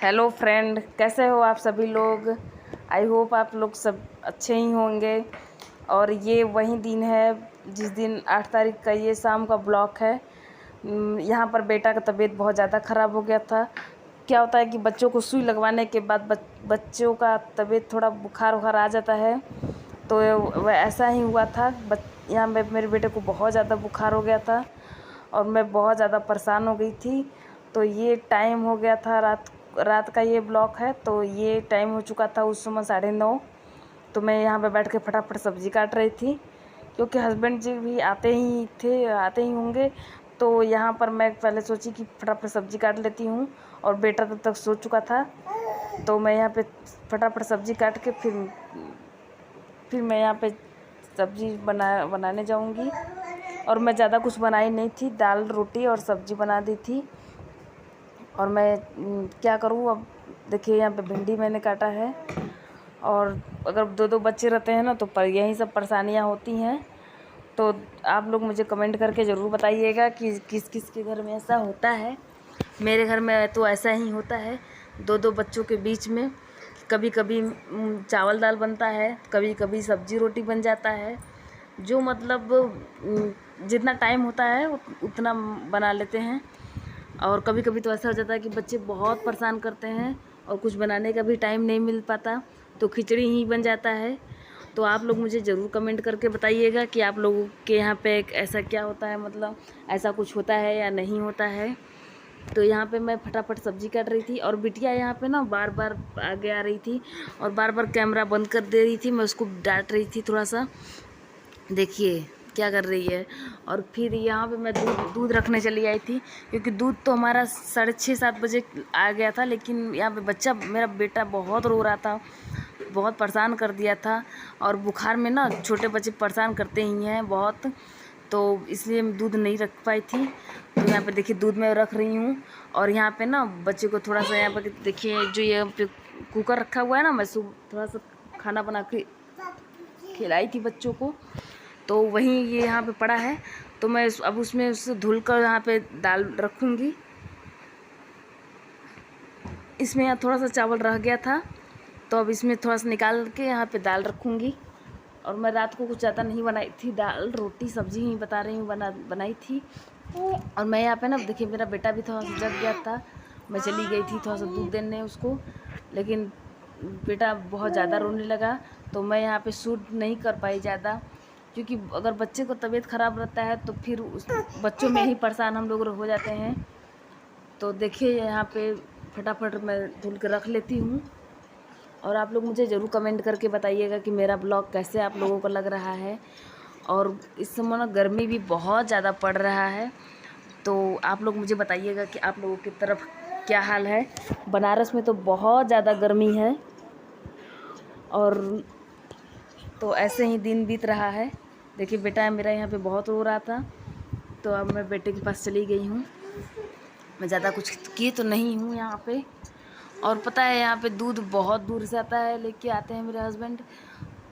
Hello friend, कैसे हो आप सभी लोग। आई होप आप लोग सब अच्छे ही होंगे। और ये वही दिन है जिस दिन 8 तारीख का ये शाम का ब्लॉग है। यहाँ पर बेटा का तबीयत बहुत ज़्यादा ख़राब हो गया था। क्या होता है कि बच्चों को सुई लगवाने के बाद बच्चों का तबीयत थोड़ा बुखार वुखार आ जाता है। तो वह ऐसा ही हुआ था। यहाँ मेरे बेटे को बहुत ज़्यादा बुखार हो गया था और मैं बहुत ज़्यादा परेशान हो गई थी। तो ये टाइम हो गया था रात का ये ब्लॉक है। तो ये टाइम हो चुका था उस समय 9:30। तो मैं यहाँ पे बैठ के फटाफट सब्ज़ी काट रही थी क्योंकि हस्बैंड जी भी आते ही होंगे। तो यहाँ पर मैं पहले सोची कि फटाफट सब्ज़ी काट लेती हूँ और बेटा तब तक सो चुका था। तो मैं यहाँ पे फटाफट सब्ज़ी काट के फिर मैं यहाँ पे सब्ज़ी बनाने जाऊँगी। और मैं ज़्यादा कुछ बनाई नहीं थी, दाल रोटी और सब्ज़ी बना दी थी। और मैं क्या करूँ अब। देखिए यहाँ पे भिंडी मैंने काटा है। और अगर दो दो बच्चे रहते हैं ना तो यही सब परेशानियाँ होती हैं। तो आप लोग मुझे कमेंट करके ज़रूर बताइएगा कि किस किस के घर में ऐसा होता है। मेरे घर में तो ऐसा ही होता है, दो दो बच्चों के बीच में। कभी कभी चावल दाल बनता है, कभी कभी सब्जी रोटी बन जाता है। जो मतलब जितना टाइम होता है उतना बना लेते हैं। और कभी कभी तो ऐसा हो जाता है कि बच्चे बहुत परेशान करते हैं और कुछ बनाने का भी टाइम नहीं मिल पाता, तो खिचड़ी ही बन जाता है। तो आप लोग मुझे ज़रूर कमेंट करके बताइएगा कि आप लोगों के यहाँ पे ऐसा क्या होता है, मतलब ऐसा कुछ होता है या नहीं होता है। तो यहाँ पे मैं फटाफट सब्ज़ी काट रही थी और बिटिया यहाँ पे ना बार बार आगे आ रही थी और बार बार कैमरा बंद कर दे रही थी। मैं उसको डांट रही थी थोड़ा सा, देखिए क्या कर रही है। और फिर यहाँ पे मैं दूध रखने चली आई थी क्योंकि दूध तो हमारा 6:30-7 बजे आ गया था। लेकिन यहाँ पे मेरा बेटा बहुत रो रहा था, बहुत परेशान कर दिया था। और बुखार में ना छोटे बच्चे परेशान करते ही हैं बहुत, तो इसलिए मैं दूध नहीं रख पाई थी। तो यहाँ पे देखिए दूध मैं रख रही हूँ। और यहाँ पे ना बच्चे को थोड़ा सा, यहाँ पे देखिए जो ये पे कुकर रखा हुआ है ना, मैं थोड़ा सा खाना बना के खिलाई थी बच्चों को। तो वहीं ये यहाँ पे पड़ा है, तो मैं अब उसमें उससे धुल कर यहाँ पे दाल रखूँगी। इसमें यहाँ थोड़ा सा चावल रह गया था, तो अब इसमें थोड़ा सा निकाल के यहाँ पे दाल रखूँगी। और मैं रात को कुछ ज़्यादा नहीं बनाई थी, दाल रोटी सब्जी ही बता रही हूँ बनाई थी। और मैं यहाँ पे ना देखिए मेरा बेटा भी थोड़ा सा जग गया था। मैं चली गई थी थोड़ा सा दूध देने उसको, लेकिन बेटा बहुत ज़्यादा रोने लगा। तो मैं यहाँ पे शूट नहीं कर पाई ज़्यादा, क्योंकि अगर बच्चे को तबीयत ख़राब रहता है तो फिर उस बच्चों में ही परेशान हम लोग हो जाते हैं। तो देखिए यहाँ पे फटाफट मैं धुल के रख लेती हूँ। और आप लोग मुझे ज़रूर कमेंट करके बताइएगा कि मेरा ब्लॉग कैसे आप लोगों को लग रहा है। और इस समय ना गर्मी भी बहुत ज़्यादा पड़ रहा है, तो आप लोग मुझे बताइएगा कि आप लोगों की तरफ क्या हाल है। बनारस में तो बहुत ज़्यादा गर्मी है। और तो ऐसे ही दिन बीत रहा है। देखिए बेटा मेरा यहाँ पे बहुत रो रहा था, तो अब मैं बेटे के पास चली गई हूँ। मैं ज़्यादा कुछ की तो नहीं हूँ यहाँ पे। और पता है यहाँ पे दूध बहुत दूर से आता है, लेके आते हैं मेरे हस्बैंड,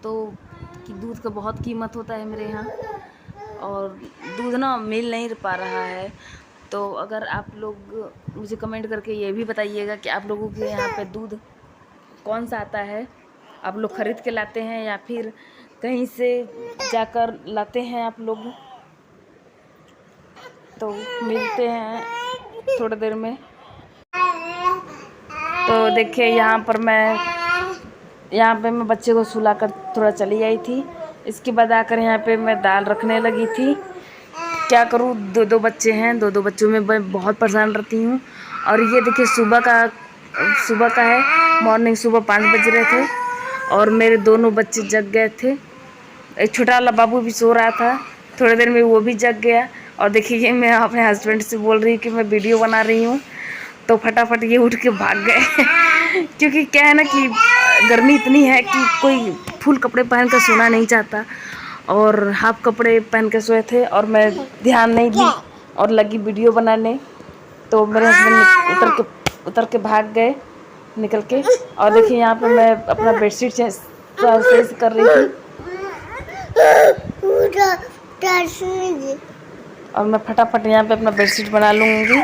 तो कि दूध का बहुत कीमत होता है मेरे यहाँ। और दूध ना मिल नहीं पा रहा है। तो अगर आप लोग मुझे कमेंट करके ये भी बताइएगा कि आप लोगों के यहाँ पे दूध कौन सा आता है, आप लोग ख़रीद के लाते हैं या फिर कहीं से जाकर लाते हैं आप लोग। तो मिलते हैं थोड़ी देर में। तो देखिए यहाँ पे मैं बच्चे को सुलाकर थोड़ा चली आई थी। इसके बाद आकर यहाँ पे मैं दाल रखने लगी थी। क्या करूँ, दो दो बच्चे हैं, दो दो बच्चों में मैं बहुत परेशान रहती हूँ। और ये देखिए सुबह का है, मॉर्निंग सुबह 5 बज रहे थे और मेरे दोनों बच्चे जग गए थे। एक छोटा वाला बाबू भी सो रहा था, थोड़ी देर में वो भी जग गया। और देखिए मैं अपने हस्बैंड से बोल रही हूँ कि मैं वीडियो बना रही हूँ, तो फटाफट ये उठ के भाग गए क्योंकि क्या है ना कि गर्मी इतनी है कि कोई फुल कपड़े पहन कर सोना नहीं चाहता। और हाफ कपड़े पहन के सोए थे और मैं ध्यान नहीं दी और लगी वीडियो बनाने। तो मेरे हस्बैंड उतर के भाग गए निकल के। और देखिए यहाँ पे मैं अपना बेडशीट चेंज कर रही थी और मैं फटाफट यहाँ पे अपना बेडशीट बना लूँगी।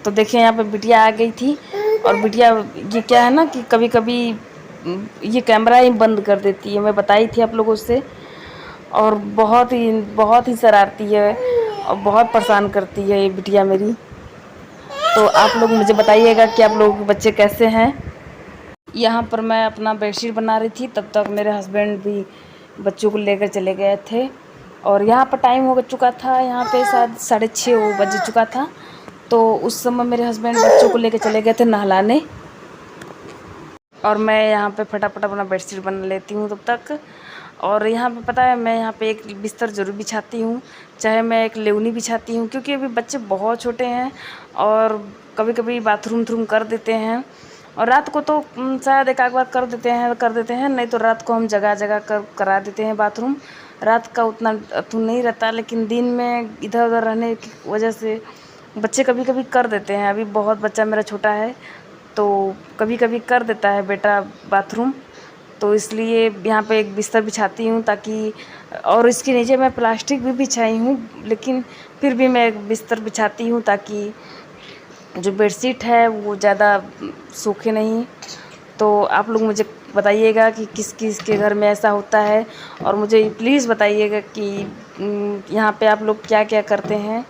तो देखिए यहाँ पे बिटिया आ गई थी और बिटिया ये क्या है ना कि कभी कभी ये कैमरा ही बंद कर देती है, मैं बताई थी आप लोगों से। और बहुत ही शरारती है और बहुत परेशान करती है ये बिटिया मेरी। तो आप लोग मुझे बताइएगा कि आप लोगों के बच्चे कैसे हैं। यहाँ पर मैं अपना बेडशीट बना रही थी, तब तक मेरे हस्बैंड भी बच्चों को लेकर चले गए थे। और यहाँ पर टाइम हो चुका था, यहाँ पे शायद 6:30 बज चुका था। तो उस समय मेरे हस्बैंड बच्चों को लेकर चले गए थे नहलाने, और मैं यहाँ पे फटाफट अपना बेडशीट बना लेती हूँ तब तक। और यहाँ पे पता है, मैं यहाँ पे एक बिस्तर ज़रूर बिछाती हूँ, चाहे मैं एक लेवनी बिछाती हूँ, क्योंकि अभी बच्चे बहुत छोटे हैं और कभी कभी बाथरूम कर देते हैं। और रात को तो शायद एक आध बार कर देते हैं, नहीं तो रात को हम जगह जगह करा देते हैं बाथरूम। रात का उतना अथु नहीं रहता, लेकिन दिन में इधर उधर रहने की वजह से बच्चे कभी कभी कर देते हैं। अभी बहुत बच्चा मेरा छोटा है, तो कभी कभी कर देता है बेटा बाथरूम। तो इसलिए यहाँ पे एक बिस्तर बिछाती हूँ ताकि, और इसके नीचे मैं प्लास्टिक भी बिछाई हूँ, लेकिन फिर भी मैं एक बिस्तर बिछाती हूँ ताकि जो बेडशीट है वो ज़्यादा सूखे नहीं। तो आप लोग मुझे बताइएगा कि किस किस के घर में ऐसा होता है, और मुझे प्लीज़ बताइएगा कि यहाँ पे आप लोग क्या क्या करते हैं,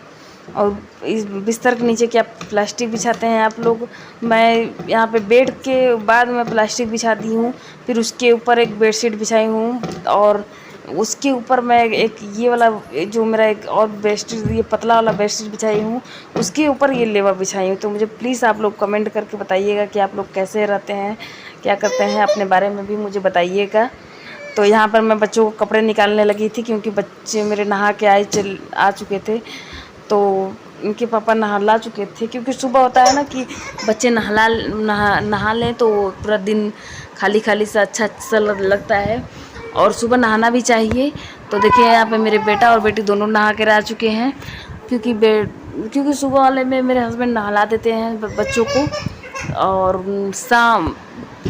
और इस बिस्तर के नीचे क्या प्लास्टिक बिछाते हैं आप लोग। मैं यहाँ पे बेड के बाद मैं प्लास्टिक बिछा दी हूँ, फिर उसके ऊपर एक बेडशीट बिछाई हूँ, और उसके ऊपर मैं एक ये वाला जो मेरा एक और बेडशीट, ये पतला वाला बेडशीट बिछाई हूँ, उसके ऊपर ये लेवर बिछाई हूँ। तो मुझे प्लीज़ आप लोग कमेंट करके बताइएगा कि आप लोग कैसे रहते हैं, क्या करते हैं, अपने बारे में भी मुझे बताइएगा। तो यहाँ पर मैं बच्चों को कपड़े निकालने लगी थी, क्योंकि बच्चे मेरे नहा के आ चुके थे। तो इनके पापा नहला चुके थे, क्योंकि सुबह होता है ना कि बच्चे नहा लें तो पूरा दिन खाली खाली सा अच्छा सा लगता है, और सुबह नहाना भी चाहिए। तो देखिए यहाँ पे मेरे बेटा और बेटी दोनों नहा कर आ चुके हैं, क्योंकि सुबह वाले में मेरे हस्बैंड नहला देते हैं बच्चों को। और शाम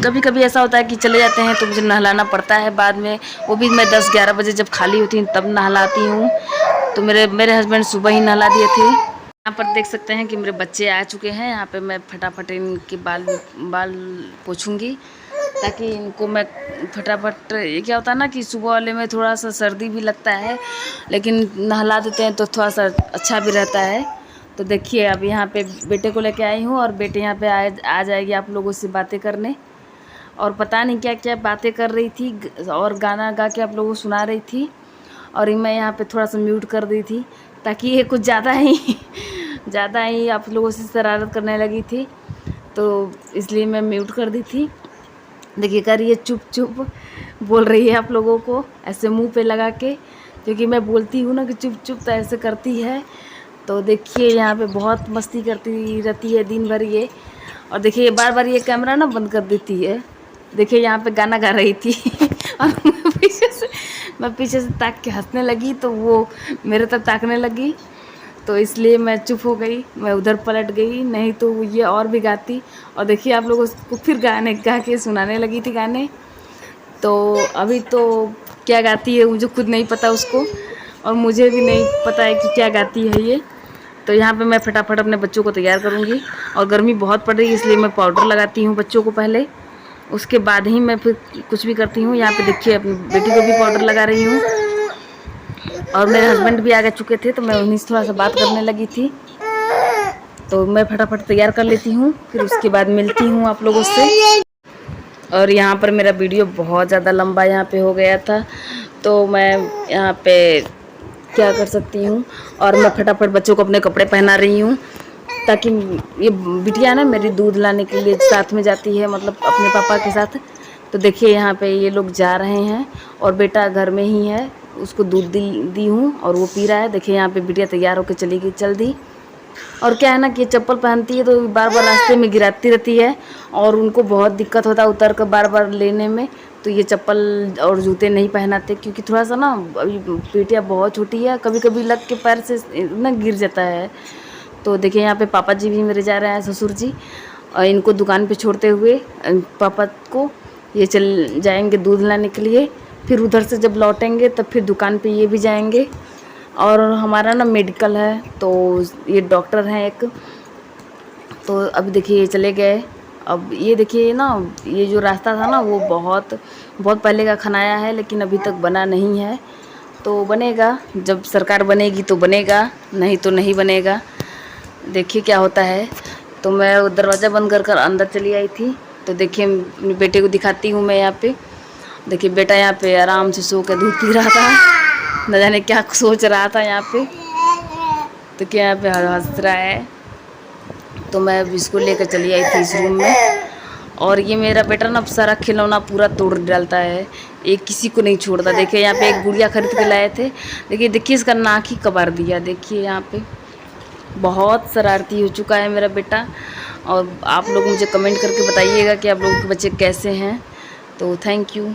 कभी कभी ऐसा होता है कि चले जाते हैं तो मुझे नहलाना पड़ता है बाद में, वो भी मैं 10-11 बजे जब खाली होती हूँ तब नहलाती हूँ। तो मेरे हस्बैंड सुबह ही नहला दिए थे। यहाँ पर देख सकते हैं कि मेरे बच्चे आ चुके हैं। यहाँ पे मैं फटाफट इनके बाल पोछूंगी, ताकि इनको मैं फटाफट, ये क्या होता है ना कि सुबह वाले में थोड़ा सा सर्दी भी लगता है, लेकिन नहला देते हैं तो थोड़ा सा अच्छा भी रहता है। तो देखिए अब यहाँ पे बेटे को लेके आई हूँ, और बेटे यहाँ पे आ जाएगी आप लोगों से बातें करने, और पता नहीं क्या क्या बातें कर रही थी, और गाना गा के आप लोगों को सुना रही थी। और मैं यहाँ पे थोड़ा सा म्यूट कर दी थी, ताकि ये कुछ ज़्यादा ही आप लोगों से शरारत करने लगी थी, तो इसलिए मैं म्यूट कर दी थी। देखिए कर ये चुप चुप बोल रही है आप लोगों को ऐसे मुंह पे लगा के, क्योंकि मैं बोलती हूँ ना कि चुप चुप, तो ऐसे करती है। तो देखिए यहाँ पे बहुत मस्ती करती रहती है दिन भर ये। और देखिए बार बार ये कैमरा ना बंद कर देती है। देखिए यहाँ पे गाना गा रही थी और मैं पीछे से ताक के हंसने लगी, तो वो मेरे तरफ ताकने लगी, तो इसलिए मैं चुप हो गई, मैं उधर पलट गई, नहीं तो ये और भी गाती। और देखिए आप लोगों को फिर गाने गा के सुनाने लगी थी गाने। तो अभी तो क्या गाती है मुझे खुद नहीं पता उसको, और मुझे भी नहीं पता है कि क्या गाती है ये। तो यहाँ पे मैं फटाफट अपने बच्चों को तैयार करूँगी, और गर्मी बहुत पड़ रही है इसलिए मैं पाउडर लगाती हूँ बच्चों को पहले, उसके बाद ही मैं फिर कुछ भी करती हूँ। यहाँ पे देखिए अपनी बेटी को भी पाउडर लगा रही हूँ, और मेरे हस्बैंड भी आ चुके थे, तो मैं उन्हीं से थोड़ा सा बात करने लगी थी। तो मैं फटाफट तैयार कर लेती हूँ, फिर उसके बाद मिलती हूँ आप लोगों से। और यहाँ पर मेरा वीडियो बहुत ज़्यादा लंबा यहाँ पे हो गया था, तो मैं यहाँ पे क्या कर सकती हूँ, और मैं फटाफट बच्चों को अपने कपड़े पहना रही हूँ, ताकि ये बिटिया ना मेरी दूध लाने के लिए साथ में जाती है, मतलब अपने पापा के साथ। तो देखिए यहाँ पे ये लोग जा रहे हैं, और बेटा घर में ही है, उसको दूध दी हूँ और वो पी रहा है। देखिए यहाँ पे बिटिया तैयार होकर चली गई चल दी। और क्या है ना कि चप्पल पहनती है तो बार बार रास्ते में गिराती रहती है, और उनको बहुत दिक्कत होता है उतर कर बार बार लेने में। तो ये चप्पल और जूते नहीं पहनाते, क्योंकि थोड़ा सा ना अभी बिटिया बहुत छोटी है, कभी कभी लग के पैर से ना गिर जाता है। तो देखिए यहाँ पे पापा जी भी मेरे जा रहे हैं, ससुर जी, और इनको दुकान पे छोड़ते हुए पापा को ये चल जाएंगे दूध लाने के लिए। फिर उधर से जब लौटेंगे तब फिर दुकान पे ये भी जाएंगे। और हमारा ना मेडिकल है, तो ये डॉक्टर हैं एक, तो अभी देखिए ये चले गए, अब ये देखिए ना, ये जो रास्ता था ना वो बहुत बहुत पहले का खनाया है, लेकिन अभी तक बना नहीं है। तो बनेगा, जब सरकार बनेगी तो बनेगा, नहीं तो नहीं बनेगा। देखिए क्या होता है। तो मैं दरवाज़ा बंद कर कर अंदर चली आई थी। तो देखिए अपने बेटे को दिखाती हूँ मैं यहाँ पे। देखिए बेटा यहाँ पे आराम से सो के दूध पी रहा था, न जाने क्या सोच रहा था यहाँ पे। तो क्या यहाँ पे हंस रहा है। तो मैं अब इसको लेकर चली आई थी इस रूम में। और ये मेरा बेटा ना सारा खिलौना पूरा तोड़ डालता है, एक किसी को नहीं छोड़ता। देखिए यहाँ पे एक गुड़िया खरीद के लाए थे, देखिए इसका नाक ही कबाड़ दिया। देखिए यहाँ पे बहुत शरारती हो चुका है मेरा बेटा। और आप लोग मुझे कमेंट करके बताइएगा कि आप लोगों के बच्चे कैसे हैं। तो थैंक यू।